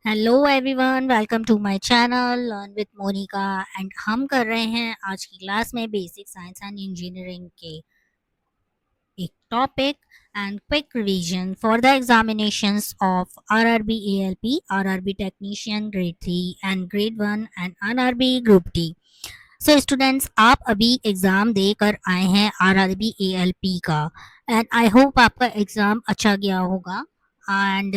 Hello everyone, welcome to my channel learn with Monika. And हम कर रहे हैं आज की क्लास में बेसिक साइंस एंड इंजीनियरिंग के एक topic and quick revision for the examinations of RRB ALP, RRB technician grade 3 and grade 1 and RRB group D. So students, आप अभी एग्ज़ाम देकर आए हैं आरआरबी एएलपी का एंड आई होप आपका exam अच्छा गया होगा। एंड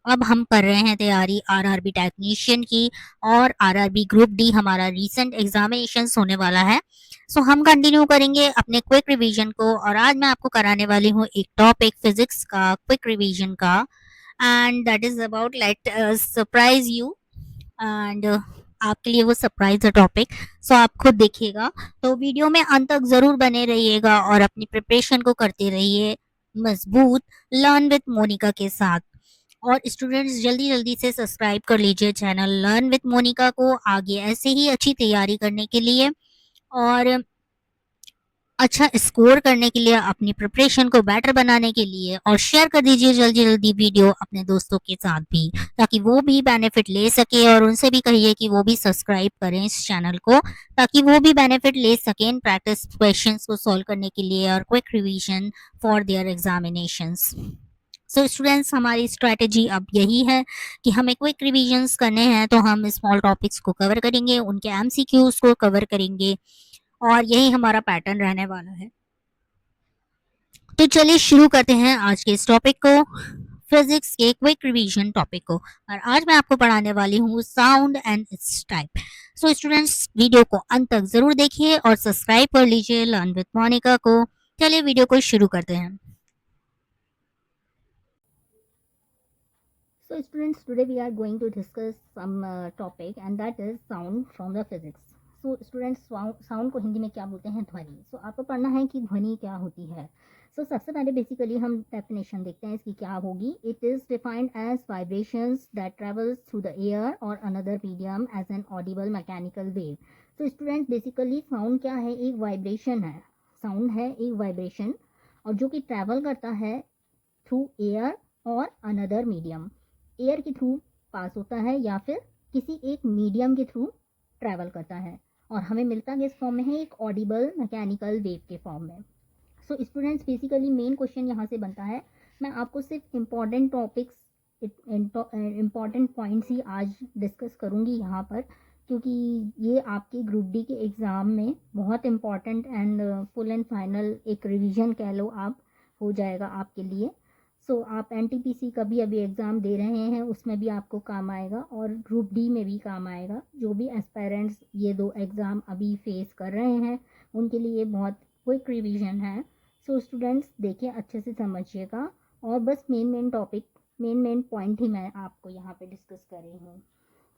अब हम कर रहे हैं तैयारी आरआरबी टेक्नीशियन की और आरआरबी ग्रुप डी हमारा रीसेंट एग्जामिनेशंस होने वाला है। सो हम कंटिन्यू करेंगे अपने क्विक रिवीजन को और आज मैं आपको कराने वाली हूँ एक टॉपिक फिजिक्स का क्विक रिवीजन का and that is about let surprise you and आपके लिए वो सरप्राइज है टॉपिक। सो आप खुद देखिएगा, तो वीडियो में अंत तक ज़रूर बने रहिएगा और अपनी प्रिपरेशन को करते रहिए मजबूत लर्न विद मोनिका के साथ। और स्टूडेंट्स जल्दी जल्दी से सब्सक्राइब कर लीजिए चैनल लर्न विद मोनिका को आगे ऐसे ही अच्छी तैयारी करने के लिए और अच्छा स्कोर करने के लिए, अपनी प्रिपरेशन को बेटर बनाने के लिए। और शेयर कर दीजिए जल्दी जल्दी वीडियो अपने दोस्तों के साथ भी, ताकि वो भी बेनिफिट ले सके और उनसे भी कहिए कि वो भी सब्सक्राइब करें इस चैनल को, ताकि वो भी बेनिफिट ले सकें प्रैक्टिस क्वेश्चंस को सॉल्व करने के लिए और quick revision for their examinations. So students, हमारी स्ट्रेटेजी अब यही है कि हमें क्विक रिवीजन्स करने हैं, तो हम स्मॉल टॉपिक्स को कवर करेंगे, उनके एमसीक्यूज को कवर करेंगे और यही हमारा पैटर्न रहने वाला है। तो चलिए शुरू करते हैं आज के इस टॉपिक को, फिजिक्स के क्विक रिवीजन टॉपिक को। और आज मैं आपको पढ़ाने वाली हूँ sound and it's type. So students, video को अंत तक जरूर देखिए और सब्सक्राइब कर लीजिए लर्न विद मोनिका को। चलिए वीडियो को शुरू करते हैं। So students, today we are going to discuss some topic and that is sound from the physics. So students, sound को हिंदी में क्या बोलते हैं? ध्वनि। So आपको पढ़ना है कि ध्वनि क्या होती है। So सबसे पहले बेसिकली हम डेफिनेशन देखते हैं इसकी क्या होगी। It is defined as vibrations that travels through the air or another medium as an audible mechanical wave. So students, basically sound क्या है? एक वाइब्रेशन है। साउंड है एक वाइब्रेशन और जो कि ट्रैवल करता है थ्रू एयर और अनदर मीडियम। एयर के थ्रू पास होता है या फिर किसी एक मीडियम के थ्रू ट्रैवल करता है और हमें मिलता किस फॉर्म में है? एक ऑडिबल मैकेनिकल वेव के फॉर्म में। So students, basically main question यहाँ से बनता है, मैं आपको सिर्फ इम्पॉर्टेंट टॉपिक्स, इम्पॉर्टेंट पॉइंट्स ही आज डिस्कस करूँगी यहाँ पर, क्योंकि ये आपके ग्रुप डी के एग्ज़ाम में बहुत important and full and final एक रिवीजन कह लो आप, हो जाएगा आपके लिए। सो आप एनटीपीसी का भी अभी एग्ज़ाम दे रहे हैं, उसमें भी आपको काम आएगा और ग्रुप डी में भी काम आएगा। जो भी एस्पायरेंट्स ये दो एग्ज़ाम अभी फेस कर रहे हैं उनके लिए बहुत क्विक रिवीजन है। सो स्टूडेंट्स देखिए, अच्छे से समझिएगा और बस मेन टॉपिक, मेन पॉइंट ही मैं आपको यहाँ पे डिस्कस कर रही हूँ।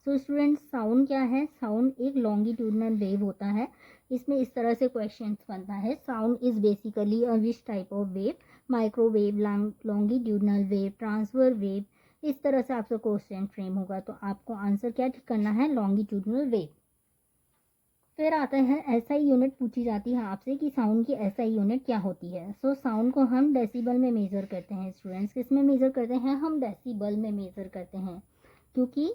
सो स्टूडेंट्स, साउंड क्या है? साउंड एक लॉन्गिट्यूडनल वेव होता है। इसमें इस तरह से क्वेश्चन बनता है, sound is basically a which type of wave? Microwave, longitudinal wave, transfer wave. इस तरह से आपका क्वेश्चन फ्रेम होगा, तो आपको आंसर क्या करना है? Longitudinal wave. फिर आता है एसआई यूनिट, पूछी जाती है आपसे कि साउंड की एसआई यूनिट क्या होती है। सो साउंड को हम डेसिबल में मेज़र करते हैं। स्टूडेंट्स, किस में मेज़र करते हैं? हम डेसिबल में मेज़र करते हैं, क्योंकि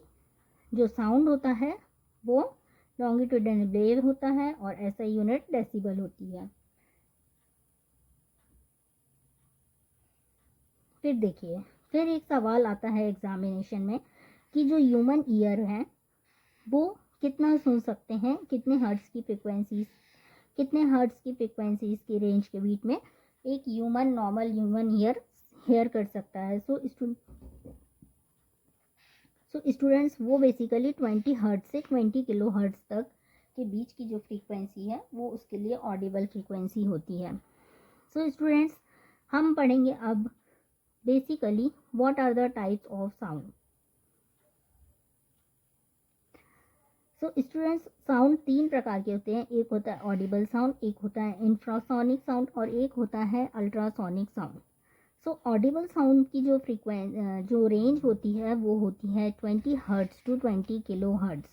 जो साउंड होता है वो लॉन्गिट्यूडनल वेव होता है और एसआई यूनिट डेसिबल होती है। फिर देखिए, फिर एक सवाल आता है एग्जामिनेशन में कि जो ह्यूमन ईयर है वो कितना सुन सकते हैं, कितने हर्ट्ज की फ्रिक्वेंसीज, कितने हर्ट्ज की फ्रिक्वेंसीज के रेंज के बीच में एक human, normal human ear hear कर सकता है। सो स्टूडेंट्स, वो बेसिकली 20 हर्ट्ज से 20 किलो हर्ट्ज तक के बीच की जो फ्रीक्वेंसी है वो उसके लिए ऑडिबल फ्रीक्वेंसी होती है। सो स्टूडेंट्स, हम पढ़ेंगे अब basically what are the types of sound. So students, sound तीन प्रकार के होते हैं। एक होता है ऑडिबल साउंड, एक होता है इंफ्रासोनिक साउंड और एक होता है ultrasonic sound. So audible sound की जो रेंज होती है वो होती है 20 hertz to 20 kilo hertz.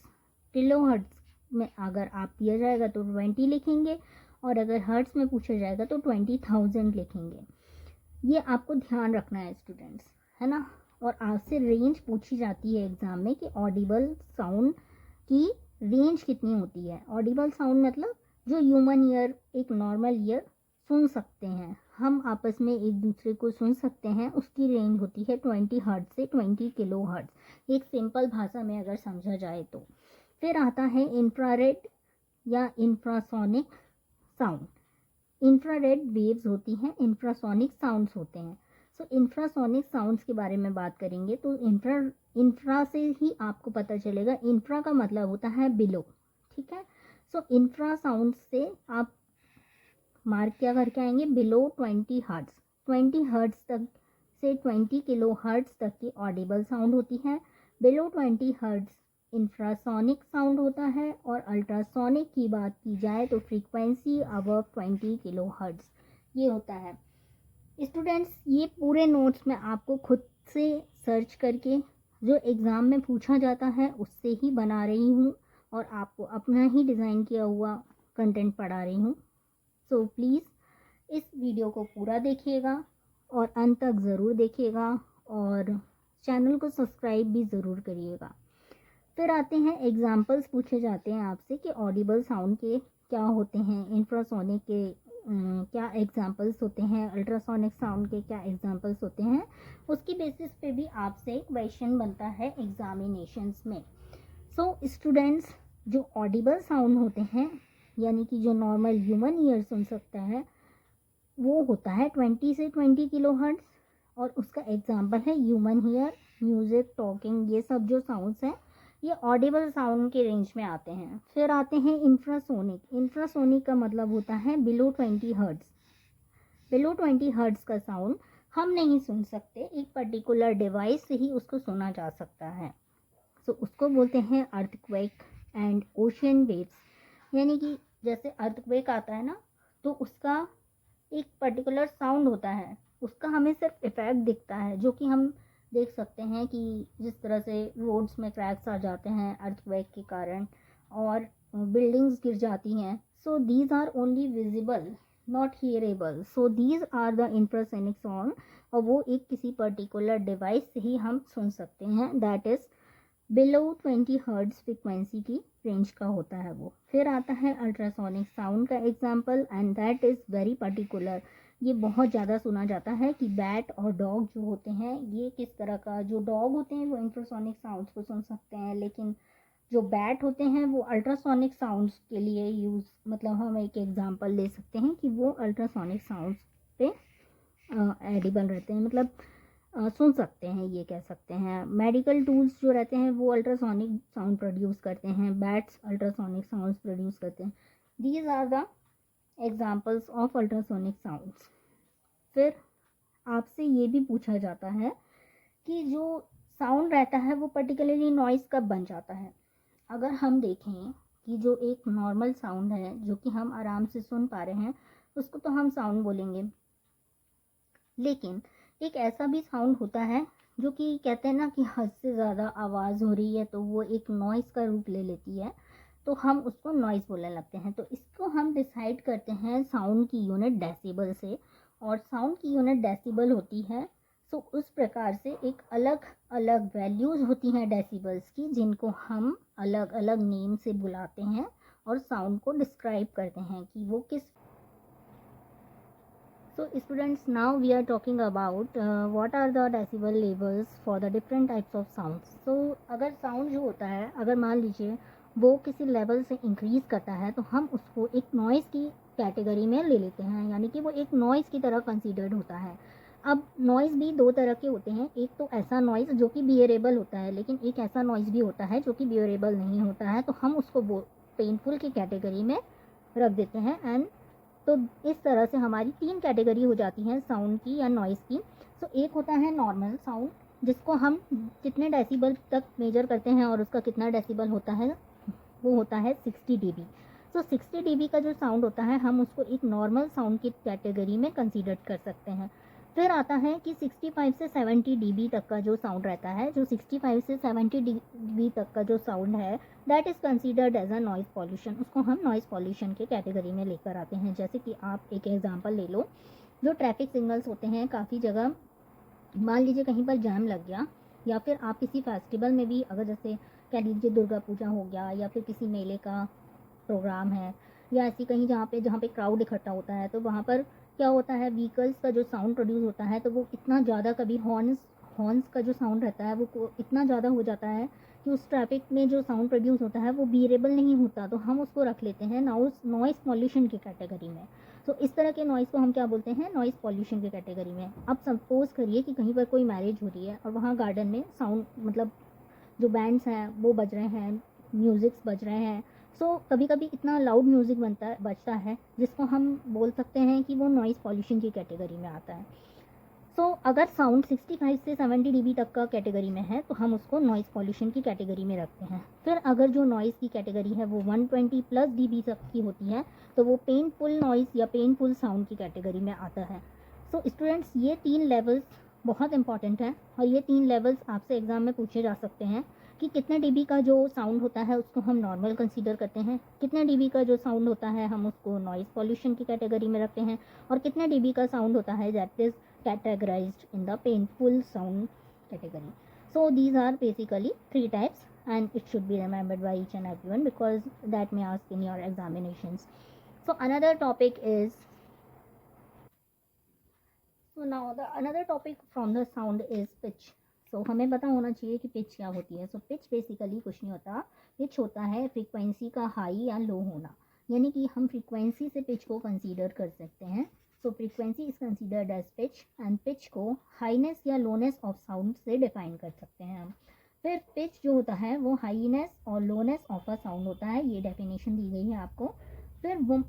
Kilo hertz में अगर आप दिया जाएगा तो 20 लिखेंगे और अगर हर्ट्ज में पूछा जाएगा तो 20,000 लिखेंगे। ये आपको ध्यान रखना है स्टूडेंट्स, है ना। और आपसे रेंज पूछी जाती है एग्ज़ाम में कि ऑडिबल साउंड की रेंज कितनी होती है। ऑडिबल साउंड मतलब जो ह्यूमन ईयर, एक नॉर्मल ईयर सुन सकते हैं, हम आपस में एक दूसरे को सुन सकते हैं, उसकी रेंज होती है 20 हर्ट्ज से 20 किलो हर्ट्ज, एक सिंपल भाषा में अगर समझा जाए तो। फिर आता है इंफ्रारेड या इंफ्रासोनिक साउंड। इंफ्रारेड वेव्स होती हैं, इंफ्रासोनिक साउंड्स होते हैं। सो इंफ्रासोनिक साउंड्स के बारे में बात करेंगे तो इंफ्रा से ही आपको पता चलेगा। इंफ्रा का मतलब होता है बिलो, ठीक है। सो इंफ्रा साउंड से आप मार्क क्या करके आएंगे, बिलो 20 हर्ट्ज। 20 हर्ट्ज तक से 20 किलो हर्ट्ज तक की ऑडिबल साउंड होती है। बिलो 20 हर्ट्ज इंफ्रासोनिक साउंड होता है। और अल्ट्रासोनिक की बात की जाए तो फ्रीक्वेंसी अबव 20 किलो हर्ट्ज ये होता है। स्टूडेंट्स, ये पूरे नोट्स मैं आपको खुद से सर्च करके जो एग्ज़ाम में पूछा जाता है उससे ही बना रही हूँ और आपको अपना ही डिज़ाइन किया हुआ कंटेंट पढ़ा रही हूँ। सो प्लीज़ इस वीडियो को पूरा देखिएगा और अंत तक ज़रूर देखिएगा और चैनल को सब्सक्राइब भी ज़रूर करिएगा। फिर आते हैं एग्जाम्पल्स पूछे जाते हैं आपसे कि ऑडिबल साउंड के क्या होते हैं, इंफ्रासोनिक के क्या एग्जाम्पल्स होते हैं, अल्ट्रासोनिक साउंड के क्या एग्जाम्पल्स होते हैं। उसकी बेसिस पे भी आपसे क्वेश्चन बनता है एग्जामिनेशंस में। सो स्टूडेंट्स, जो ऑडिबल साउंड होते हैं यानी कि जो नॉर्मल ह्यूमन ईयर सुन सकता है वो होता है 20 से 20 किलो हर्ट्ज। और उसका एग्जांपल है ह्यूमन ईयर, म्यूज़िक, टॉकिंग, ये सब जो साउंड्स हैं ये ऑडिबल साउंड के रेंज में आते हैं। फिर आते हैं इंफ्रासोनिक। इंफ्रासोनिक का मतलब होता है बिलो 20 हर्ट्ज। बिलो 20 हर्ट्ज का साउंड हम नहीं सुन सकते, एक पर्टिकुलर डिवाइस से ही उसको सुना जा सकता है। सो उसको बोलते हैं अर्थक्वेक एंड ओशियन वेव्स। यानी कि जैसे अर्थक्वेक आता है ना तो उसका एक पर्टिकुलर साउंड होता है, उसका हमें सिर्फ इफ़ेक्ट दिखता है, जो कि हम देख सकते हैं कि जिस तरह से रोड्स में क्रैक्स आ जाते हैं अर्थक्वेक के कारण और बिल्डिंग्स गिर जाती हैं। So these are only visible not hearable. So these are the infrasonic sound और वो एक किसी पर्टिकुलर डिवाइस से ही हम सुन सकते हैं, that is below 20 hertz frequency की रेंज का होता है वो। फिर आता है अल्ट्रासोनिक साउंड का example and that is very particular. ये बहुत ज़्यादा सुना जाता है कि बैट और डॉग जो होते हैं ये किस तरह का, जो डॉग होते हैं वो इंफ्रासोनिक साउंड्स को सुन सकते हैं, लेकिन जो बैट होते हैं वो अल्ट्रासोनिक साउंड्स के लिए यूज़, मतलब हम एक एग्जांपल ले सकते हैं कि वो अल्ट्रासोनिक साउंड्स पे एडिबल रहते हैं, मतलब सुन सकते हैं, ये कह सकते हैं। मेडिकल टूल्स जो रहते हैं वो अल्ट्रासोनिक साउंड प्रोड्यूस करते हैं, बैट्स अल्ट्रासोनिक साउंड्स प्रोड्यूस करते हैं। These are the examples of ultrasonic sounds. फिर आपसे ये भी पूछा जाता है कि जो साउंड रहता है वो पर्टिकुलरली नॉइज़ कब बन जाता है। अगर हम देखें कि जो एक नॉर्मल साउंड है जो कि हम आराम से सुन पा रहे हैं उसको तो हम साउंड बोलेंगे, लेकिन एक ऐसा भी साउंड होता है जो कि कहते हैं ना कि हद से ज़्यादा आवाज़ हो रही है तो वो एक नॉइज़ का रूप ले लेती है, तो हम उसको नॉइज़ बोलने लगते हैं। तो इसको हम डिसाइड करते हैं साउंड की यूनिट डेसिबल से, और साउंड की यूनिट डेसिबल होती है। सो उस प्रकार से एक अलग अलग वैल्यूज़ होती हैं डेसिबल्स की, जिनको हम अलग अलग नेम से बुलाते हैं और साउंड को डिस्क्राइब करते हैं कि वो किस। So students, now we are talking about what are the decibel levels for the different types of sounds. So अगर साउंड जो होता है, अगर मान लीजिए वो किसी लेवल से इंक्रीज़ करता है तो हम उसको एक नॉइज़ की कैटेगरी में ले लेते हैं, यानी कि वो एक नॉइज़ की तरह कंसीडर्ड होता है। अब नॉइज़ भी दो तरह के होते हैं, एक तो ऐसा नॉइज़ जो कि बियरेबल होता है, लेकिन एक ऐसा नॉइज़ भी होता है जो कि बियरेबल नहीं होता है, तो हम उसको पेनफुल की कैटेगरी में रख देते हैं। एंड तो इस तरह से हमारी तीन कैटेगरी हो जाती हैं साउंड की या नॉइज़ की। सो एक होता है नॉर्मल साउंड, जिसको हम कितने डेसिबल तक मेजर करते हैं और उसका कितना डेसिबल होता है वो होता है 60 dB। सो 60 dB का जो साउंड होता है हम उसको एक नॉर्मल साउंड की कैटेगरी में कंसीडर कर सकते हैं। फिर आता है कि 65 से 70 dB तक का जो साउंड रहता है, जो 65 से 70 dB तक का जो साउंड है that is considered as a noise pollution. उसको हम नॉइज़ पॉल्यूशन के कैटेगरी में लेकर आते हैं। जैसे कि आप एक एग्जांपल ले लो, जो ट्रैफिक सिग्नल्स होते हैं काफ़ी जगह मान लीजिए कहीं पर जैम लग गया, या फिर आप किसी फेस्टिवल में भी अगर जैसे कह लीजिए दुर्गा पूजा हो गया या फिर किसी मेले का प्रोग्राम है, या ऐसी कहीं जहाँ पे क्राउड इकट्ठा होता है, तो वहाँ पर क्या होता है, व्हीकल्स का जो साउंड प्रोड्यूस होता है तो वो इतना ज़्यादा, कभी हॉर्न्स हॉर्न्स का जो साउंड रहता है वो इतना ज़्यादा हो जाता है कि उस ट्रैफिक में जो साउंड प्रोड्यूस होता है वो बीरेबल नहीं होता, तो हम उसको रख लेते हैं नॉइस पॉल्यूशन की कैटेगरी में। तो इस तरह के नॉइज़ को हम क्या बोलते हैं, नॉइज़ पॉल्यूशन की कैटेगरी में। अब सपोज़ करिए कि कहीं पर कोई मैरिज हो रही है और वहाँ गार्डन में साउंड मतलब जो बैंड्स हैं वो बज रहे हैं, म्यूज़िक्स बज रहे हैं। सो कभी कभी इतना लाउड म्यूज़िक बजता है जिसको हम बोल सकते हैं कि वो नॉइज़ पॉल्यूशन की कैटेगरी में आता है। अगर साउंड 65 से 70 डीबी तक का कैटेगरी में है तो हम उसको नॉइज़ पॉल्यूशन की कैटेगरी में रखते हैं। फिर अगर जो नॉइज़ की कैटेगरी है वो 120 प्लस डीबी तक की होती है तो वो पेनफुल नॉइज़ या पेनफुल साउंड की कैटेगरी में आता है। स्टूडेंट्स, ये 3 लेवल्स बहुत इंपॉर्टेंट हैं और ये 3 लेवल्स आपसे एग्ज़ाम में पूछे जा सकते हैं कि कितने डीबी का जो साउंड होता है उसको हम नॉर्मल कंसीडर करते हैं, कितने डीबी का जो साउंड होता है हम उसको नॉइज़ पॉल्यूशन की कैटेगरी में रखते हैं, और कितने डीबी का साउंड होता है that is categorized in the painful sound category. So these are basically 3 types, and it should be remembered by each and everyone because that may ask in your examinations. So another topic is, so now the another topic from the sound is pitch. So हमें पता होना चाहिए कि pitch क्या होती है। Pitch basically कुछ नहीं होता, पिच होता है फ्रीक्वेंसी का हाई या लो होना, यानी कि हम फ्रीक्वेंसी से पिच को कंसीडर कर सकते हैं। Frequency is considered as pitch, and pitch को हाईनेस या लोनेस ऑफ साउंड से डिफाइन कर सकते हैं हम। फिर पिच जो होता है वो हाईनेस और लोनेस ऑफ अ साउंड होता है, ये डेफिनेशन दी गई है आपको। फिर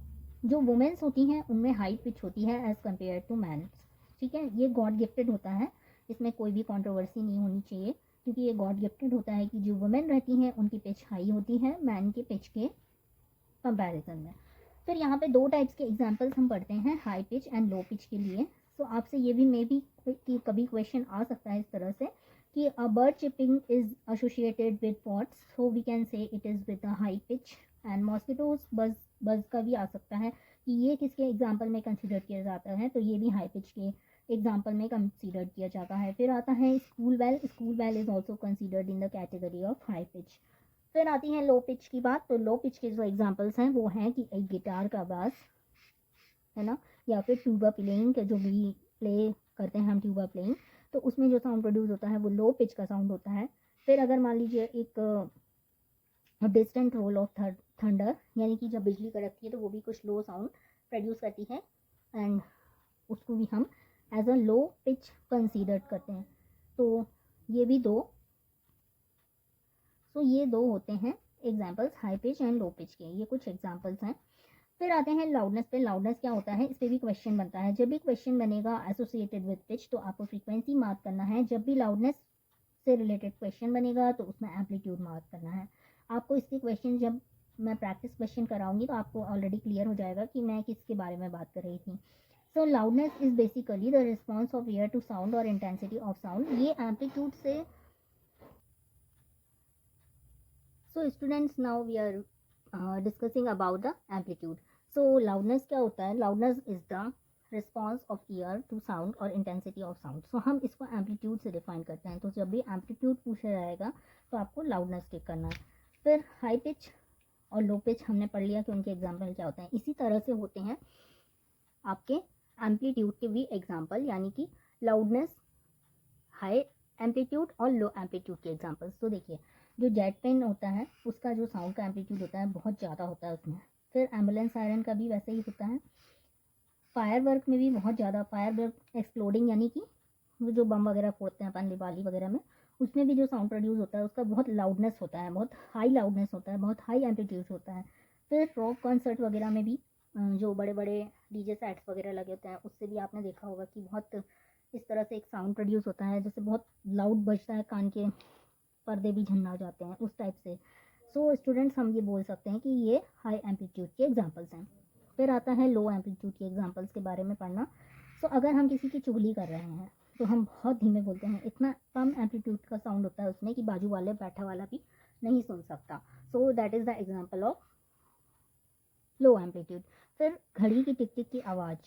जो वुमेन्स होती हैं उनमें हाई पिच होती है एज़ कम्पेयर टू मैन। ठीक है, ये गॉड गिफ्टेड होता है, इसमें कोई भी कंट्रोवर्सी नहीं होनी चाहिए, क्योंकि ये गॉड गिफ्टेड होता है कि जो वुमेन रहती हैं उनकी पिच हाई होती है मैन के पिच के कंपैरिजन में। फिर यहाँ पे 2 टाइप्स के एग्जांपल्स हम पढ़ते हैं, high pitch and low pitch के लिए। आपसे ये भी मे बी कि कभी क्वेश्चन आ सकता है इस तरह से कि bird chirping is associated with pots, so we can say it is with a high pitch. And mosquitoes buzz buzz का भी आ सकता है कि ये किसके एग्जाम्पल में कंसिडर किया जाता है, तो ये भी हाई पिच के एग्जाम्पल में कंसिडर किया जाता है। फिर आता है school bell is also considered in the category of high pitch. फिर आती है लो पिच की बात, तो लो पिच के जो एग्जांपल्स हैं वो हैं कि एक गिटार का आवाज़ है ना, या फिर ट्यूबा प्लेइंग के जो भी प्ले करते हैं हम ट्यूबा प्लेइंग, तो उसमें जो साउंड प्रोड्यूस होता है वो लो पिच का साउंड होता है। फिर अगर मान लीजिए एक डिस्टेंट रोल ऑफ थंडर, यानी कि जब बिजली कड़कती है तो वो भी कुछ लो साउंड प्रोड्यूस करती है, एंड उसको भी हम as a low pitch consider करते हैं। तो ये भी दो ये दो होते हैं examples high pitch and low pitch के, ये कुछ एग्जाम्पल्स हैं। फिर आते हैं लाउडनेस पे। लाउडनेस क्या होता है, इस पर भी क्वेश्चन बनता है। जब भी क्वेश्चन बनेगा एसोसिएटेड विद पिच तो आपको फ्रीक्वेंसी मार्क करना है, जब भी लाउडनेस से रिलेटेड क्वेश्चन बनेगा तो उसमें एम्पलीट्यूड मार्क करना है। आपको इसके क्वेश्चन जब मैं प्रैक्टिस क्वेश्चन कराऊंगी तो आपको ऑलरेडी क्लियर हो जाएगा कि मैं किसके बारे में बात कर रही थी। Loudness is basically the response of ear to sound और इंटेंसिटी ऑफ साउंड। ये एम्पलीट्यूड से students, now we are discussing about the amplitude. Loudness क्या होता है, loudness is the response of ear to sound और इंटेंसिटी ऑफ साउंड। हम इसको amplitude से डिफाइन करते हैं, तो जब भी एम्पलीट्यूड पूछा जाएगा तो आपको लाउडनेस टिक करना है। फिर हाई पिच और लो पिच हमने पढ़ लिया कि उनके एग्जाम्पल क्या होते हैं। इसी तरह से होते हैं आपके एम्पलीट्यूड के भी एग्जाम्पल, यानी कि लाउडनेस, हाई एम्पलीट्यूड और लो एम्पलीट्यूड के एग्जाम्पल्स। तो देखिए, जो जेट पेन होता है उसका जो साउंड का एम्पलीट्यूड होता है बहुत ज़्यादा होता है उसमें। फिर एम्बुलेंस सायरन का भी वैसे ही होता है। फायर वर्क में भी बहुत ज़्यादा, फायर वर्क एक्सप्लोडिंग, यानी कि वो जो बम वगैरह फोड़ते हैं अपन दिवाली वगैरह में, उसमें भी जो साउंड प्रोड्यूस होता है उसका बहुत लाउडनेस होता है, बहुत हाई लाउडनेस होता है, बहुत हाई एम्पलीट्यूड होता है। फिर रॉक कॉन्सर्ट वगैरह में भी जो बड़े बड़े डीजे सेट्स वगैरह लगे होते हैं उससे भी आपने देखा होगा कि बहुत इस तरह से एक साउंड प्रोड्यूस होता है, जैसे बहुत लाउड बजता है, कान के पर्दे भी झन्ना जाते हैं उस टाइप से। स्टूडेंट्स, हम ये बोल सकते हैं कि ये हाई एम्पलीट्यूड के एग्जांपल्स हैं। फिर आता है लो एम्पलीट्यूड के एग्जांपल्स के बारे में पढ़ना। अगर हम किसी की चुगली कर रहे हैं तो हम बहुत धीमे बोलते हैं, इतना कम एम्पलीट्यूड का साउंड होता है उसमें कि बाजू वाले बैठा वाला भी नहीं सुन सकता। That is the example of low amplitude. फिर घड़ी की टिक टिक की आवाज़,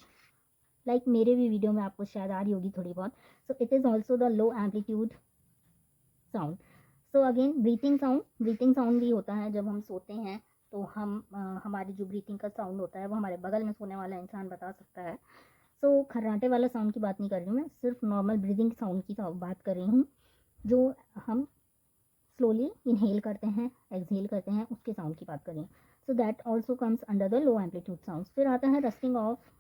लाइक मेरे भी वीडियो में आपको शायद आ रही होगी थोड़ी बहुत. सो it is also the low amplitude sound. So again breathing sound भी होता है जब हम सोते हैं. तो हमारी जो ब्रीथिंग का साउंड होता है वो हमारे बगल में सोने वाला इंसान बता सकता है. सो खर्राटे वाला साउंड की बात नहीं कर रही हूँ मैं, सिर्फ नॉर्मल ब्रीदिंग साउंड की बात कर रही हूँ, जो हम स्लोली इनहेल करते हैं, एक्सहेल करते हैं, उसके साउंड की बात कर रही हूँ. So that also comes under the low amplitude sound. फिर आता है रस्लिंग ऑफ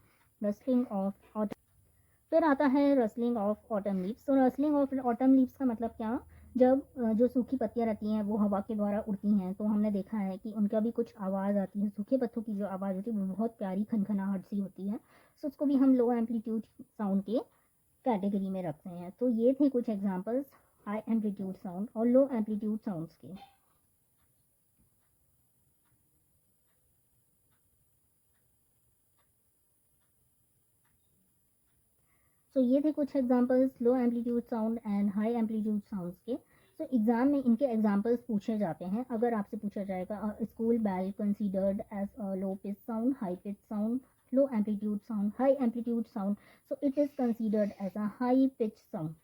फिर आता है रसलिंग ऑफ ऑटम लीव्स. तो रसलिंग ऑफ ऑटम लीव्स का मतलब क्या, जब जो सूखी पत्तियां रहती हैं वो हवा के द्वारा उड़ती हैं, तो हमने देखा है कि उनका भी कुछ आवाज़ आती है. सूखे पत्तों की जो आवाज़ होती है वो बहुत प्यारी खनखनाहट सी होती है. सो उसको भी हम लो एम्पलीट्यूड साउंड के कैटेगरी में रखते हैं. तो ये थे कुछ एग्जांपल्स हाई एम्पलीट्यूड साउंड और लो एम्पलीट्यूड साउंड्स के. सो ये थे कुछ examples low amplitude sound and high amplitude sounds के. सो एग्जाम में इनके एग्जांपल्स पूछे जाते हैं. अगर आपसे पूछा जाएगा school bell considered as a low pitch sound, high pitch sound, low amplitude sound, high amplitude sound, so it is considered as a high pitch sound.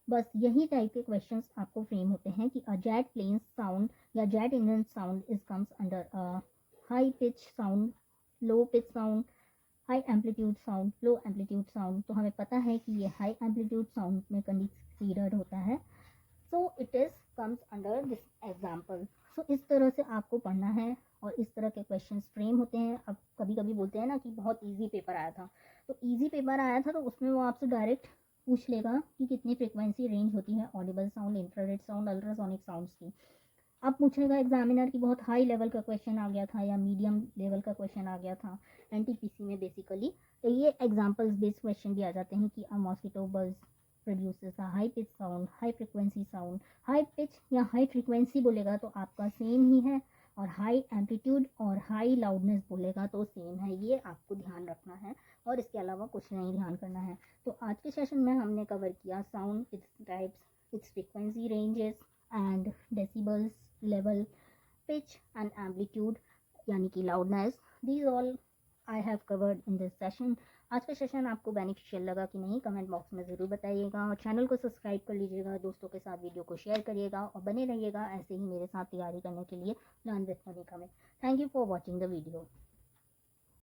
बस यही टाइप के क्वेश्चंस आपको फ्रेम होते हैं कि अ जेट प्लेन साउंड या jet engine sound is comes under a high pitch sound, low pitch sound, high amplitude sound, low amplitude sound. तो हमें पता है कि ये हाई एम्पलीट्यूड साउंड में कंसीडर्ड होता है. So it is comes under this example. So इस तरह से आपको पढ़ना है और इस तरह के क्वेश्चन फ्रेम होते हैं. अब कभी कभी बोलते हैं ना कि बहुत ईजी पेपर आया था, तो ईजी पेपर आया था तो उसमें वो आपसे डायरेक्ट पूछ लेगा कि कितनी फ्रिक्वेंसी रेंज होती है Audible sound, infrared sound, ultrasonic sounds की. अब पूछेगा एग्जामिनर की बहुत हाई लेवल का क्वेश्चन आ गया था या मीडियम लेवल का क्वेश्चन आ गया था एनटीपीसी में बेसिकली, तो ये एग्जांपल्स बेस्ड क्वेश्चन भी आ जाते हैं कि अ मॉस्किटो बज प्रोड्यूसेस अ high pitch sound, high frequency sound. High pitch या हाई फ्रिक्वेंसी बोलेगा तो आपका सेम ही है, और हाई एम्पलीट्यूड और हाई लाउडनेस बोलेगा तो सेम है. ये आपको ध्यान रखना है और इसके अलावा कुछ नहीं ध्यान करना है. तो आज के सेशन में हमने कवर किया sound, its types, it's frequency ranges and decibels, level, pitch and amplitude यानी कि loudness. These all I have covered in this session. आज का सेशन आपको बेनिफिशियल लगा कि नहीं, कमेंट बॉक्स में ज़रूर बताइएगा, और चैनल को सब्सक्राइब कर लीजिएगा, दोस्तों के साथ वीडियो को शेयर करिएगा और बने रहिएगा ऐसे ही मेरे साथ तैयारी करने के लिए लर्न विथ मोनिका में. Thank you for watching the video.